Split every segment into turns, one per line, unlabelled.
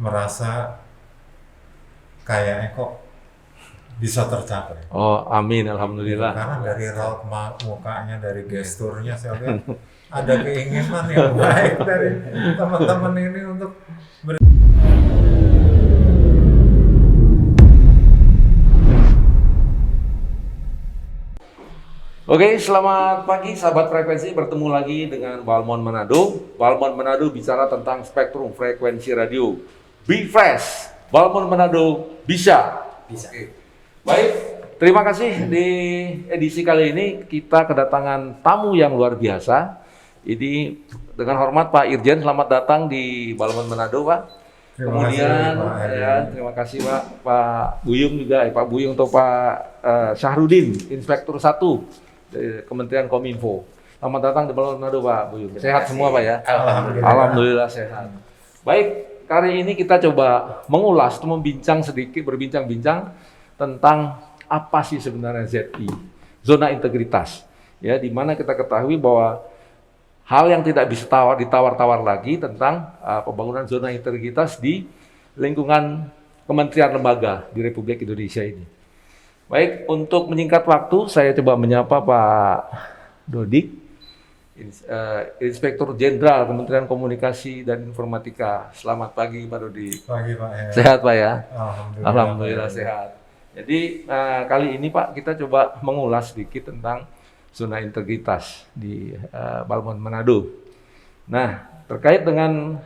merasa kayaknya kok bisa tercapai.
Oh, amin, alhamdulillah.
Karena dari raut mukanya, dari gesturnya saya lihat ada keinginan yang baik dari teman-teman ini untuk
Oke, selamat pagi sahabat frekuensi, bertemu lagi dengan Balmon Manado. Balmon Manado bicara tentang spektrum frekuensi radio. Be fresh, Balmon Manado bisa. Oke. Baik, terima kasih di edisi kali ini kita kedatangan tamu yang luar biasa. Ini dengan hormat Pak Irjen, selamat datang di Balmon Manado, Pak. Kemudian terima kasih Pak Buyung juga, Pak Buyung atau Pak Syahrudin, Inspektur 1 dari Kementerian Kominfo. Selamat datang di Balmon Manado, Pak Buyung. Sehat semua, Pak ya? Alhamdulillah sehat. Baik, kali ini kita coba mengulas atau berbincang-bincang tentang apa sih sebenarnya ZI, zona integritas. Ya, di mana kita ketahui bahwa hal yang tidak bisa ditawar-tawar lagi tentang pembangunan zona integritas di lingkungan kementerian lembaga di Republik Indonesia ini. Baik, untuk menyingkat waktu, saya coba menyapa Pak Dodik, Inspektur Jenderal Kementerian Komunikasi dan Informatika. Selamat pagi, Pak Dodik.
Pagi, Pak.
Sehat, Pak ya?
Alhamdulillah
sehat. Jadi kali ini Pak, kita coba mengulas sedikit tentang zona integritas di Balmon Manado. Nah, terkait dengan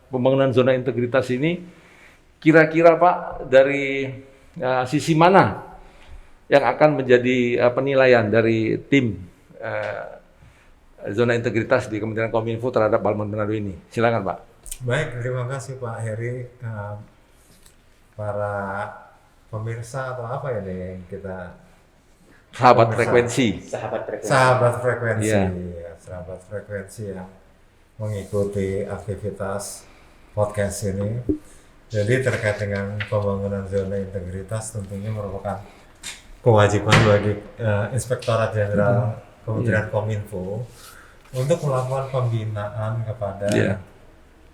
pembangunan zona integritas ini, kira-kira Pak dari sisi mana yang akan menjadi penilaian dari tim zona integritas di Kementerian Kominfo terhadap Balmon Manado ini? Silakan Pak.
Baik, terima kasih Pak Heri. Para pemirsa atau apa ya nih kita?
Sahabat frekuensi.
Ya, sahabat frekuensi yang mengikuti aktivitas podcast ini. Jadi terkait dengan pembangunan zona integritas tentunya merupakan kewajiban bagi Inspektorat Jenderal Kementerian Kominfo untuk melakukan pembinaan kepada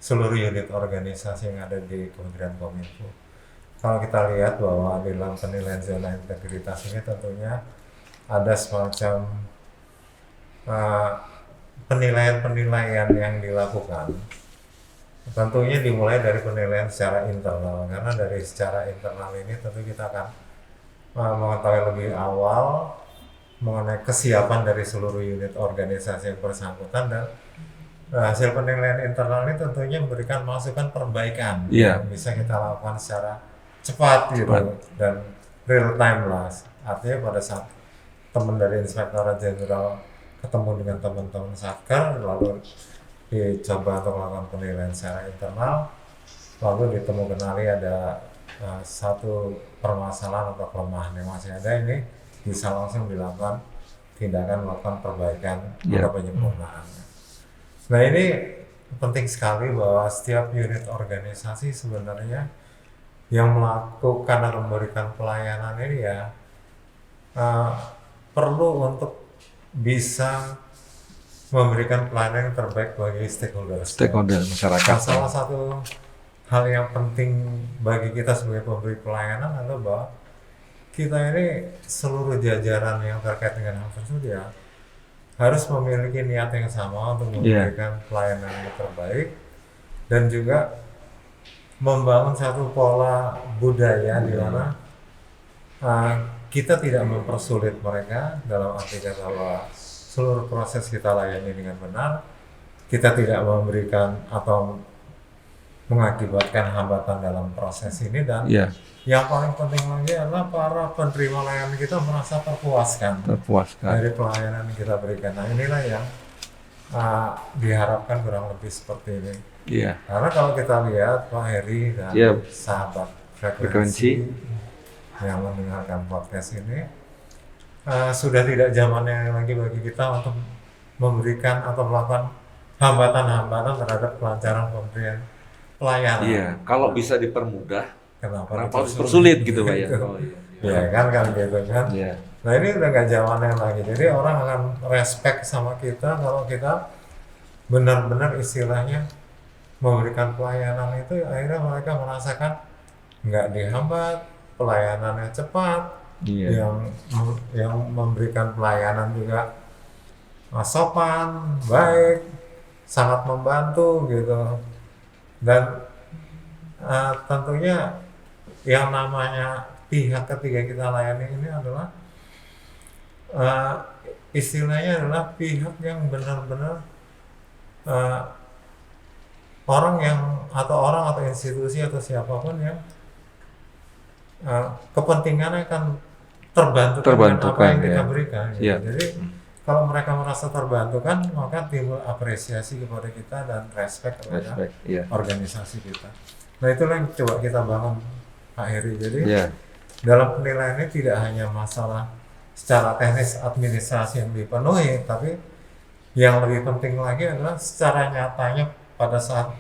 seluruh unit organisasi yang ada di Kementerian Kominfo. Kalau kita lihat bahwa di dalam penilaian zona integritas ini tentunya ada semacam penilaian-penilaian yang dilakukan. Tentunya dimulai dari penilaian secara internal, karena dari secara internal ini tentu kita akan mengetahui lebih awal mengenai kesiapan dari seluruh unit organisasi yang bersangkutan, dan hasil penilaian internal ini tentunya memberikan masukan perbaikan yang bisa kita lakukan secara cepat gitu dan real time lah. Artinya pada saat teman dari Inspektorat Jenderal ketemu dengan teman-teman Satker, lalu dicoba untuk melakukan penilaian secara internal, lalu ditemukan ada satu permasalahan atau kelemahan yang masih ada, ini bisa langsung dilakukan tindakan melakukan perbaikan atau penyempurnaan. Nah, ini penting sekali bahwa setiap unit organisasi sebenarnya yang melakukan atau memberikan pelayanan ini ya perlu untuk bisa memberikan pelayanan yang terbaik bagi stakeholder masyarakat. Nah, salah satu hal yang penting bagi kita sebagai pemberi pelayanan adalah bahwa kita ini seluruh jajaran yang terkait dengan hal tersebut ya harus memiliki niat yang sama untuk memberikan pelayanan yang terbaik dan juga membangun satu pola budaya di mana kita tidak mempersulit mereka, dalam arti kata bahwa seluruh proses kita layani dengan benar, kita tidak memberikan atau mengakibatkan hambatan dalam proses ini, dan yang paling penting lagi adalah para penerima layanan kita merasa terpuaskan dari pelayanan yang kita berikan. Nah, inilah yang diharapkan kurang lebih seperti ini. Karena kalau kita lihat Pak Heri dan sahabat frekuensi yang mendengarkan podcast ini, sudah tidak zamannya lagi bagi kita untuk memberikan atau melakukan hambatan-hambatan terhadap kelancaran pemberian pelayanan.
Kalau bisa dipermudah,
kenapa
harus persulit gitu Pak ya?
Kan gitu kan. Nah, ini udah nggak zamannya lagi. Jadi orang akan respect sama kita kalau kita benar-benar istilahnya memberikan pelayanan itu akhirnya mereka merasakan nggak dihambat, pelayanannya cepat,
Iya.
yang memberikan pelayanan juga sopan, baik, sangat membantu gitu. Dan tentunya yang namanya pihak ketiga kita layani ini adalah uh, istilahnya adalah pihak yang benar-benar uh, orang atau institusi atau siapapun yang kepentingannya akan terbantukan dengan apa yang kita berikan gitu.
Iya.
Jadi kalau mereka merasa terbantukan, maka timbul apresiasi kepada kita dan respect kepada organisasi kita. Nah itulah yang coba kita bangun Pak Heri. Jadi dalam penilaian ini tidak hanya masalah secara teknis administrasi yang dipenuhi, tapi yang lebih penting lagi adalah secara nyatanya pada saat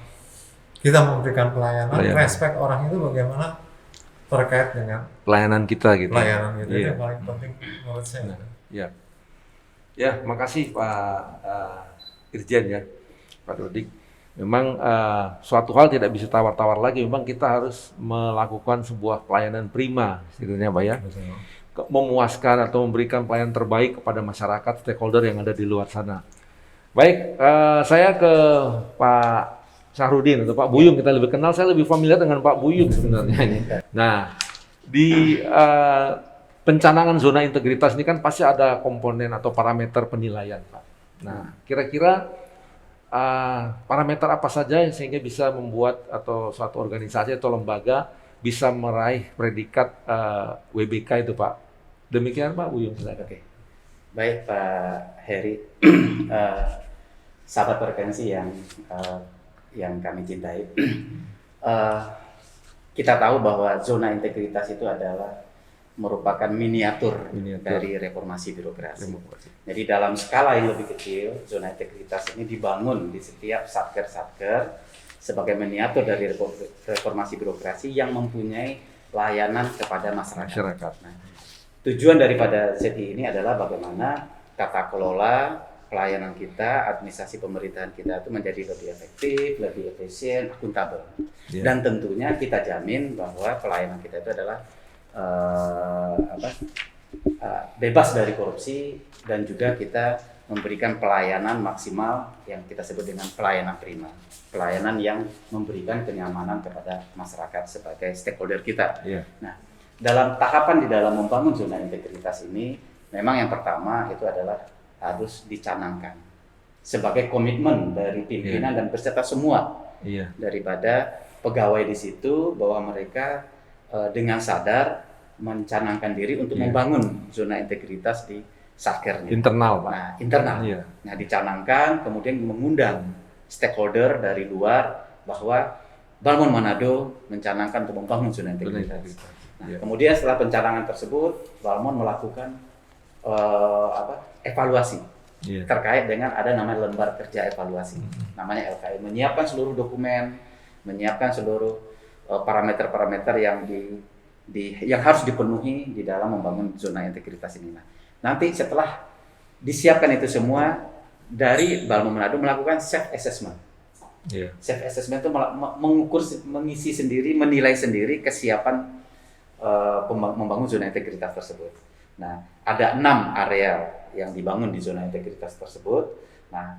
kita memberikan pelayanan. Respect orang itu bagaimana terkait dengan
pelayanan kita gitu.
Pelayanan gitu itu yang paling penting menurut saya.
Ya. Ya, makasih Pak Irjen ya, Pak Dodik. Memang suatu hal tidak bisa tawar-tawar lagi. Memang kita harus melakukan sebuah pelayanan prima, istilahnya Pak ya.
Betul.
Memuaskan atau memberikan pelayanan terbaik kepada masyarakat stakeholder yang ada di luar sana. Baik, saya ke Pak Syahrudin atau Pak Buyung, kita lebih kenal, saya lebih familiar dengan Pak Buyung sebenarnya ini. Nah, di pencanangan zona integritas ini kan pasti ada komponen atau parameter penilaian, Pak. Nah, kira-kira parameter apa saja yang sehingga bisa membuat atau suatu organisasi atau lembaga bisa meraih predikat WBK itu, Pak? Demikian, Pak Buyung.
Oke. Baik, Pak Heri, sahabat frekuensi yang kami cintai. Kita tahu bahwa zona integritas itu adalah merupakan miniatur dari reformasi birokrasi. Jadi dalam skala yang lebih kecil, zona integritas ini dibangun di setiap satker-satker sebagai miniatur dari reformasi birokrasi yang mempunyai layanan kepada masyarakat. Nah, tujuan daripada ZI ini adalah bagaimana tata kelola pelayanan kita, administrasi pemerintahan kita itu menjadi lebih efektif, lebih efisien, akuntabel. Dan tentunya kita jamin bahwa pelayanan kita itu adalah bebas dari korupsi dan juga kita memberikan pelayanan maksimal yang kita sebut dengan pelayanan prima, pelayanan yang memberikan kenyamanan kepada masyarakat sebagai stakeholder kita. Nah, dalam tahapan di dalam membangun zona integritas ini, memang yang pertama itu adalah harus dicanangkan sebagai komitmen dari pimpinan dan peserta semua daripada pegawai di situ bahwa mereka dengan sadar mencanangkan diri untuk membangun zona integritas di satkernya.
Internal, Pak.
Nah, internal. Nah, dicanangkan, kemudian mengundang stakeholder dari luar bahwa Balmon Manado mencanangkan untuk membangun zona integritas. Nah, kemudian setelah pencanangan tersebut, Balmon melakukan evaluasi terkait dengan ada namanya lembar kerja evaluasi, namanya LKE, menyiapkan seluruh dokumen, menyiapkan seluruh parameter-parameter yang yang harus dipenuhi di dalam membangun zona integritas ini. Nah, nanti setelah disiapkan itu semua, dari Balmon Manado melakukan self assessment. Self assessment itu mengukur, mengisi sendiri, menilai sendiri kesiapan membangun zona integritas tersebut. Nah, ada 6 area yang dibangun di zona integritas tersebut. Nah,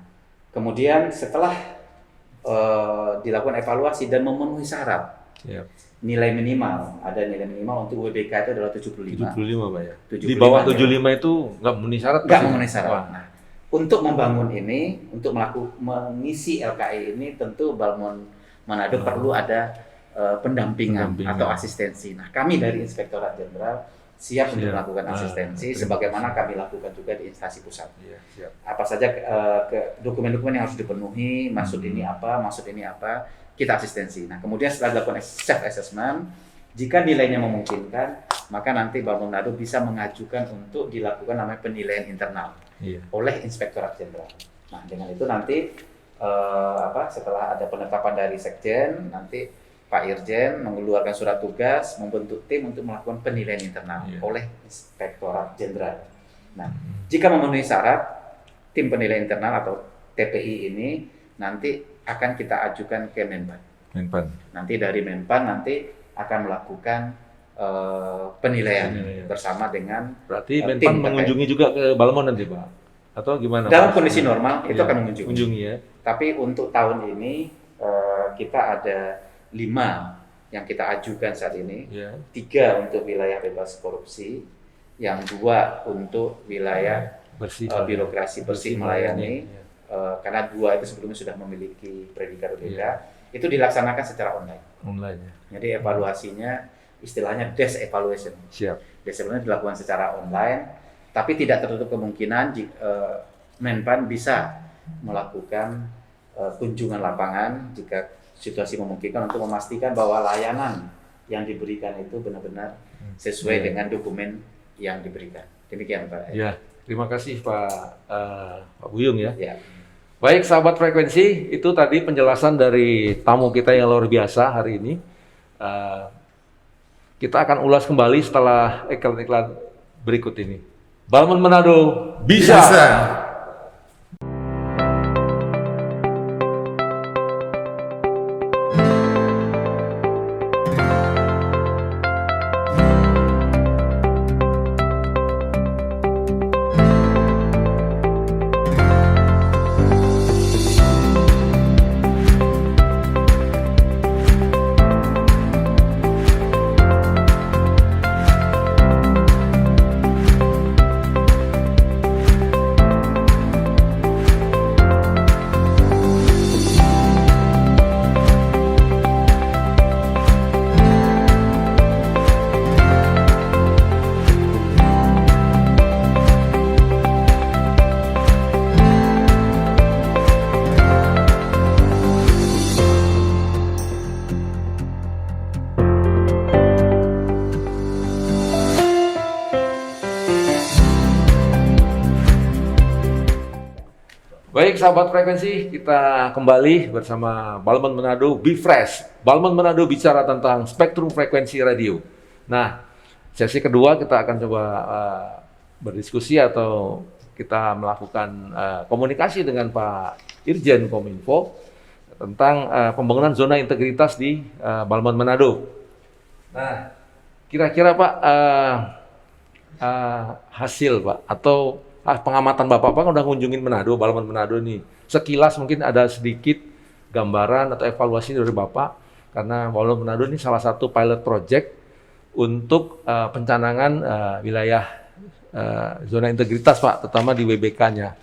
kemudian setelah dilakukan evaluasi dan memenuhi syarat, nilai minimal, ada nilai minimal untuk WBK itu adalah 75.
75, Pak ya.
75,
di bawah 75 itu nggak memenuhi syarat?
Nggak memenuhi syarat. Nah, untuk membangun ini, untuk mengisi LKE ini, tentu Balmon Manado perlu ada pendampingan atau asistensi. Nah, kami dari Inspektorat Jenderal siap untuk melakukan asistensi, sebagaimana kami lakukan juga di instansi pusat. Apa saja dokumen-dokumen yang harus dipenuhi, maksud ini apa, kita asistensi. Nah, kemudian setelah dilakukan self assessment, jika nilainya memungkinkan, maka nanti Balmon Manado bisa mengajukan untuk dilakukan namanya penilaian internal oleh Inspektorat Jenderal. Nah, dengan itu nanti setelah ada penetapan dari Sekjen, nanti Pak Irjen mengeluarkan surat tugas, membentuk tim untuk melakukan penilaian internal oleh Inspektorat Jenderal. Nah, jika memenuhi syarat, tim penilaian internal atau TPI ini nanti akan kita ajukan ke Menpan.
Menpan.
Nanti dari Menpan nanti akan melakukan penilaian bersama dengan
Berarti
tim
Menpan
terkait.
mengunjungi juga ke Balmon nanti Pak? Atau gimana?
Dalam
Pak?
kondisi normal itu
Iya,
akan mengunjungi.
Mengunjungi ya.
Tapi untuk tahun ini kita ada 5 yang kita ajukan saat ini.
Ya.
3 untuk wilayah bebas korupsi, yang 2 untuk wilayah
Bersih.
birokrasi bersih melayani.
Ya.
Karena 2 itu sebelumnya sudah memiliki predikat berbeda. Itu dilaksanakan secara online.
Online ya.
Jadi evaluasinya istilahnya desk evaluation.
Siap.
Desk evaluation dilakukan secara online, tapi tidak tertutup kemungkinan Menpan bisa melakukan kunjungan lapangan jika situasi memungkinkan untuk memastikan bahwa layanan yang diberikan itu benar-benar sesuai dengan dokumen yang diberikan. Demikian Pak.
Ya, terima kasih Pak Buyung ya.
Ya.
Baik sahabat frekuensi, itu tadi penjelasan dari tamu kita yang luar biasa hari ini. Kita akan ulas kembali setelah iklan-iklan berikut ini. Balmon Manado bisa. Baik sahabat frekuensi, kita kembali bersama Balmon Manado Be Fresh. Balmon Manado bicara tentang spektrum frekuensi radio. Nah, sesi kedua kita akan coba berdiskusi atau kita melakukan komunikasi dengan Pak Irjen Kominfo tentang pembangunan zona integritas di Balmon Manado. Nah, kira-kira Pak hasil Pak atau pengamatan Bapak kan udah ngunjungin Manado, Balmon Manado nih. Sekilas mungkin ada sedikit gambaran atau evaluasi dari Bapak karena Balmon Manado ini salah satu pilot project untuk pencanangan wilayah zona integritas Pak, terutama di WBK-nya.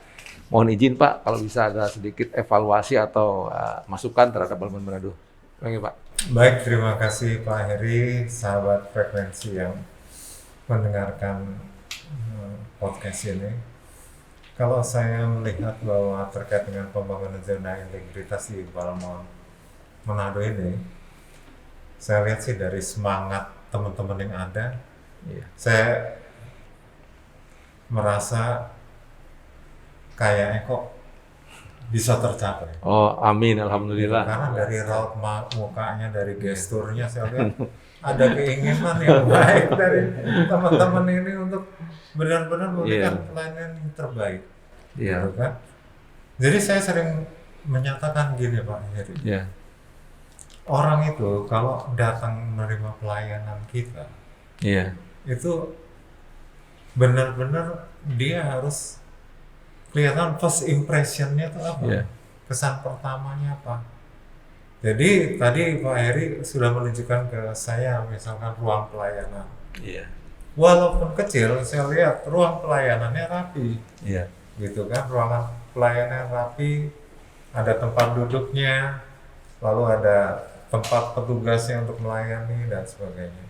Mohon izin Pak kalau bisa ada sedikit evaluasi atau masukan terhadap Balmon Manado. Baik Pak.
Baik, terima kasih Pak Heri, sahabat frekuensi yang mendengarkan podcast ini. Kalau saya melihat bahwa terkait dengan pembangunan zona integritas di Balmon Manado ini, saya lihat sih dari semangat teman-teman yang ada, saya merasa kayaknya kok bisa tercapai.
Oh, amin, alhamdulillah.
Karena dari raut mukanya, dari gesturnya saya lihat ada keinginan yang baik dari teman-teman ini untuk benar-benar memberikan pelayanan yang terbaik. Gitu kan? Jadi saya sering menyatakan gini Pak Heri. Orang itu kalau datang menerima pelayanan kita, itu benar-benar dia harus kelihatan first impression-nya itu apa? Kesan pertamanya apa? Jadi tadi Pak Heri sudah menunjukkan ke saya misalkan ruang pelayanan. Walaupun kecil, saya lihat ruang pelayanannya rapi. Gitu kan, ruangan pelayanan rapi, ada tempat duduknya, lalu ada tempat petugasnya untuk melayani dan sebagainya.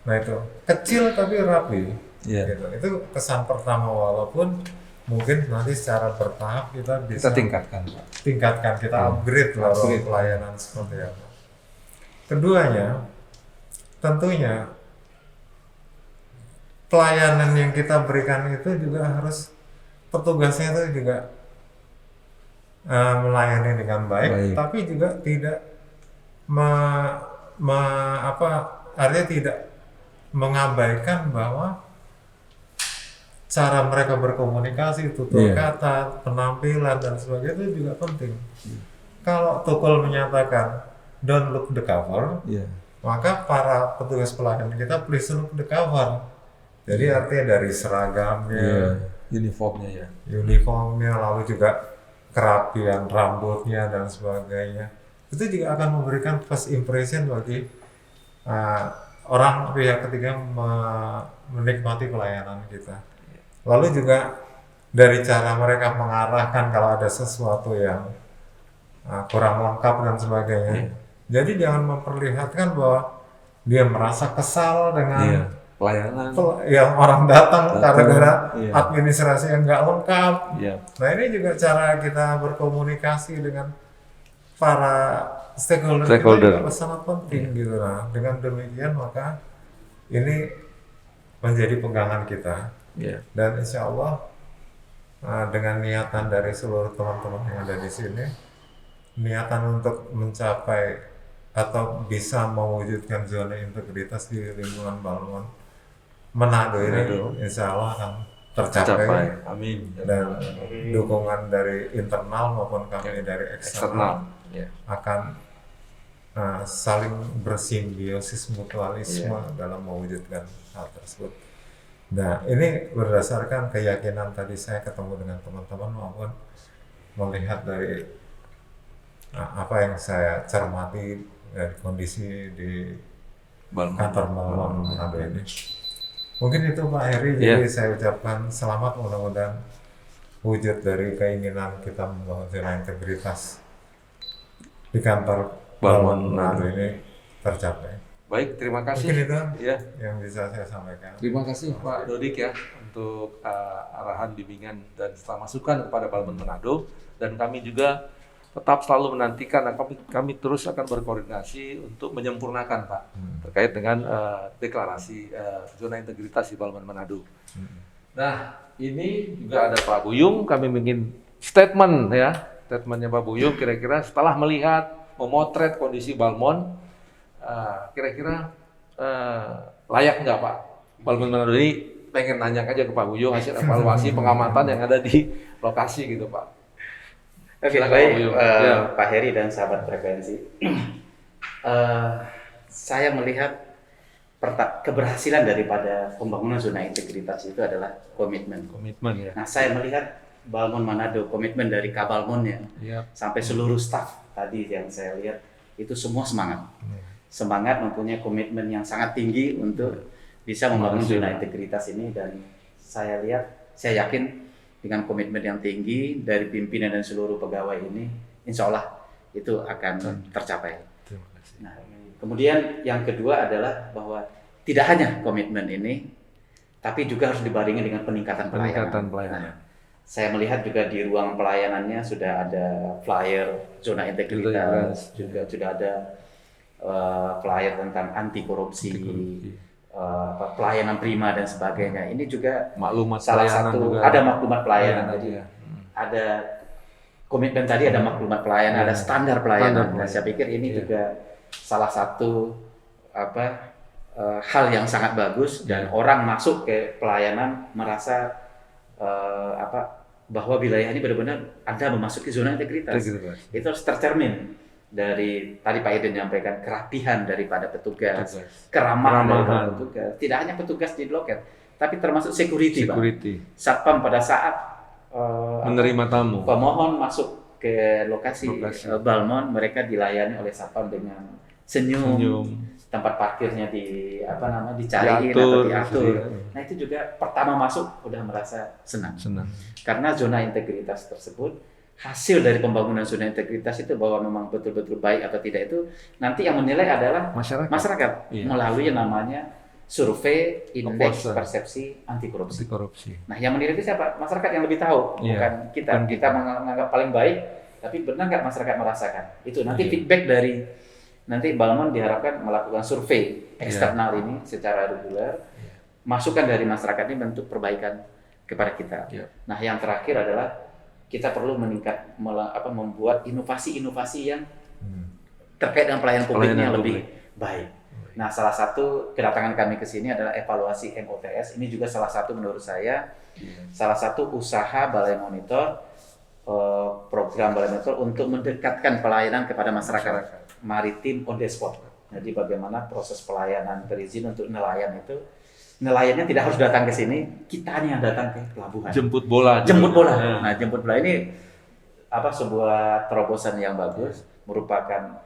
Nah itu kecil tapi rapi. Gitu. Itu kesan pertama, walaupun mungkin nanti secara bertahap kita bisa tingkatkan, kita upgrade lah ruang pelayanan seperti apa. Keduanya, tentunya pelayanan yang kita berikan itu juga harus petugasnya itu juga melayani dengan baik, tapi juga tidak artinya tidak mengabaikan bahwa cara mereka berkomunikasi, tutur kata, penampilan dan sebagainya itu juga penting. kalau Tukul menyatakan don't look the cover,
Iya.
maka para petugas pelayanan kita please look the cover. Jadi artinya dari seragamnya,
Uniformnya ya.
uniformnya, lalu juga kerapian rambutnya dan sebagainya. Itu juga akan memberikan first impression bagi orang pihak ketiga menikmati pelayanan kita. Lalu juga dari cara mereka mengarahkan kalau ada sesuatu yang kurang lengkap dan sebagainya. Jadi jangan memperlihatkan bahwa dia merasa kesal dengan
Pelayanan.
yang orang datang gara-gara
Iya.
administrasi yang nggak lengkap.
Iya.
Nah ini juga cara kita berkomunikasi dengan para stakeholder
Stakeholder.
kita sangat penting gitu. Nah dengan demikian maka ini menjadi pegangan kita
Iya.
dan insya Allah dengan niatan dari seluruh teman-teman yang ada di sini, niatan untuk mencapai atau bisa mewujudkan zona integritas di lingkungan Balmon Manado ini insya Allah akan tercapai.
Amin.
Dan dukungan dari internal maupun kami dari eksternal
Ya.
akan saling bersimbiosis mutualisme dalam mewujudkan hal tersebut. Nah ini berdasarkan keyakinan tadi saya ketemu dengan teman-teman maupun melihat dari apa yang saya cermati dari kondisi di kantor Balmon Manado ini. Mungkin itu Pak Heri, jadi saya ucapkan selamat, mudah-mudahan wujud dari keinginan kita membangun zona integritas di kantor Balmon Manado ini tercapai.
Baik, terima kasih.
Mungkin itu yang bisa saya sampaikan.
Terima kasih Pak Dodik ya untuk arahan, bimbingan dan masukan kepada Balmon Manado, dan kami juga tetap selalu menantikan dan kami terus akan berkoordinasi untuk menyempurnakan Pak terkait dengan deklarasi zona integritas di Balmon Manado. Nah ini juga ada Pak Buyung, kami ingin statementnya Pak Buyung kira-kira setelah melihat memotret kondisi Balmon, kira-kira layak nggak Pak Balmon Manado ini? Pengen nanya aja ke Pak Buyung hasil evaluasi pengamatan yang ada di lokasi gitu Pak.
Oke, baik Pak Heri dan sahabat frekuensi. Saya melihat keberhasilan daripada pembangunan zona integritas itu adalah komitmen.
Ya.
Nah, saya melihat Balmon Manado, komitmen dari Kabalmonnya sampai seluruh staf tadi yang saya lihat itu semua semangat mempunyai komitmen yang sangat tinggi untuk bisa membangun zona integritas ini, dan saya yakin dengan komitmen yang tinggi dari pimpinan dan seluruh pegawai ini, insya Allah itu akan tercapai. Nah, kemudian yang kedua adalah bahwa tidak hanya komitmen ini, tapi juga harus dibarengi dengan peningkatan pelayanan. Nah, saya melihat juga di ruang pelayanannya sudah ada flyer zona integritas, juga sudah ada flyer tentang anti korupsi. Pelayanan prima dan sebagainya. Ini juga
maklumat
salah satu
juga.
Ada maklumat pelayanan tadi. Ada komitmen tadi, ada maklumat pelayanan, ada standar pelayanan. Nah, saya pikir ini juga salah satu hal yang sangat bagus, dan orang masuk ke pelayanan merasa bahwa wilayah ini benar-benar Anda memasuki zona integritas. Itu harus tercermin dari tadi Pak Eden menyampaikan kerapihan daripada petugas, keramahan daripada petugas. Tidak hanya petugas di loket, tapi termasuk security. Pak. Satpam pada saat
menerima tamu,
pemohon masuk ke lokasi Balmon, mereka dilayani oleh satpam dengan senyum. Tempat parkirnya dicariin atau diatur. Nah itu juga pertama masuk udah merasa senang. Karena zona integritas tersebut, hasil dari pembangunan zona integritas itu bahwa memang betul-betul baik atau tidak itu nanti yang menilai adalah masyarakat melalui yang namanya survei indeks persepsi anti korupsi. Nah, yang menilai itu siapa? Masyarakat yang lebih tahu, bukan kita. Kita menganggap paling baik, tapi benar nggak masyarakat merasakan? Itu nanti feedback dari nanti Balmon diharapkan melakukan survei eksternal ini secara reguler. Masukan dari masyarakat ini bentuk perbaikan kepada kita. Nah, yang terakhir adalah kita perlu membuat inovasi-inovasi yang terkait dengan pelayanan publiknya lebih baik. Nah, salah satu kedatangan kami ke sini adalah evaluasi MOTS. Ini juga salah satu menurut saya, salah satu usaha Balai Monitor program Balai Metro untuk mendekatkan pelayanan kepada masyarakat maritim on the spot. Jadi bagaimana proses pelayanan perizinan untuk nelayan itu, nelayannya tidak harus datang ke sini, kita yang datang ke pelabuhan.
Jemput bola.
Jemput bola. Nah, jemput bola ini sebuah terobosan yang bagus, merupakan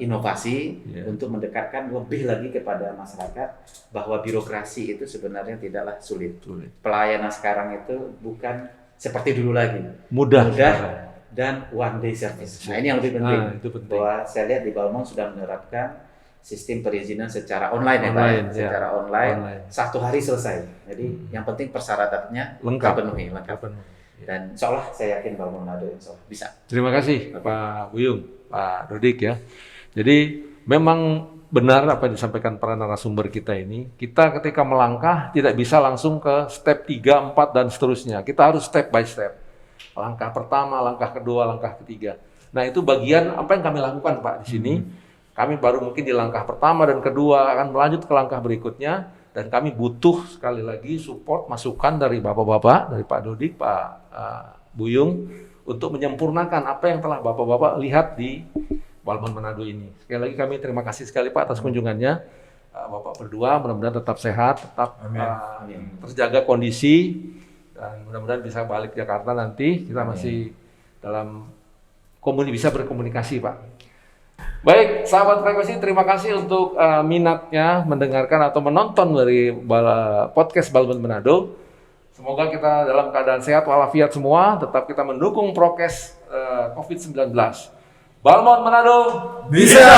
inovasi untuk mendekatkan lebih lagi kepada masyarakat bahwa birokrasi itu sebenarnya tidaklah sulit. Pelayanan sekarang itu bukan seperti dulu lagi.
Mudah
dan one day service. Nah, ini yang lebih penting.
Itu penting.
Bahwa saya lihat di Balmond sudah menerapkan sistem perizinan secara online ya Pak. Secara online. 1 hari selesai. Jadi yang penting persyaratannya lengkap. Dan insya Allah saya yakin Balmond Manado insya Allah bisa.
Terima kasih Pak Buyung, Pak Dodik ya. Jadi memang benar apa yang disampaikan para narasumber kita ini. Kita ketika melangkah tidak bisa langsung ke step 3, 4 dan seterusnya. Kita harus step by step. Langkah pertama, langkah kedua, langkah ketiga. Nah itu bagian apa yang kami lakukan Pak di sini. Kami baru mungkin di langkah pertama dan kedua akan melanjut ke langkah berikutnya. Dan kami butuh sekali lagi support, masukan dari Bapak-Bapak, dari Pak Dodik, Pak Buyung, untuk menyempurnakan apa yang telah Bapak-Bapak lihat di Balmond Manado ini. Sekali lagi kami terima kasih sekali Pak atas kunjungannya. Bapak berdua mudah-mudahan tetap sehat, tetap terjaga kondisi, dan mudah-mudahan bisa balik ke Jakarta nanti. Kita masih dalam bisa berkomunikasi Pak. Baik, sahabat frekuensi, terima kasih untuk minatnya mendengarkan atau menonton dari podcast Balmond Manado. Semoga kita dalam keadaan sehat walafiat semua, tetap kita mendukung prokes COVID-19. Balmond Manado
bisa!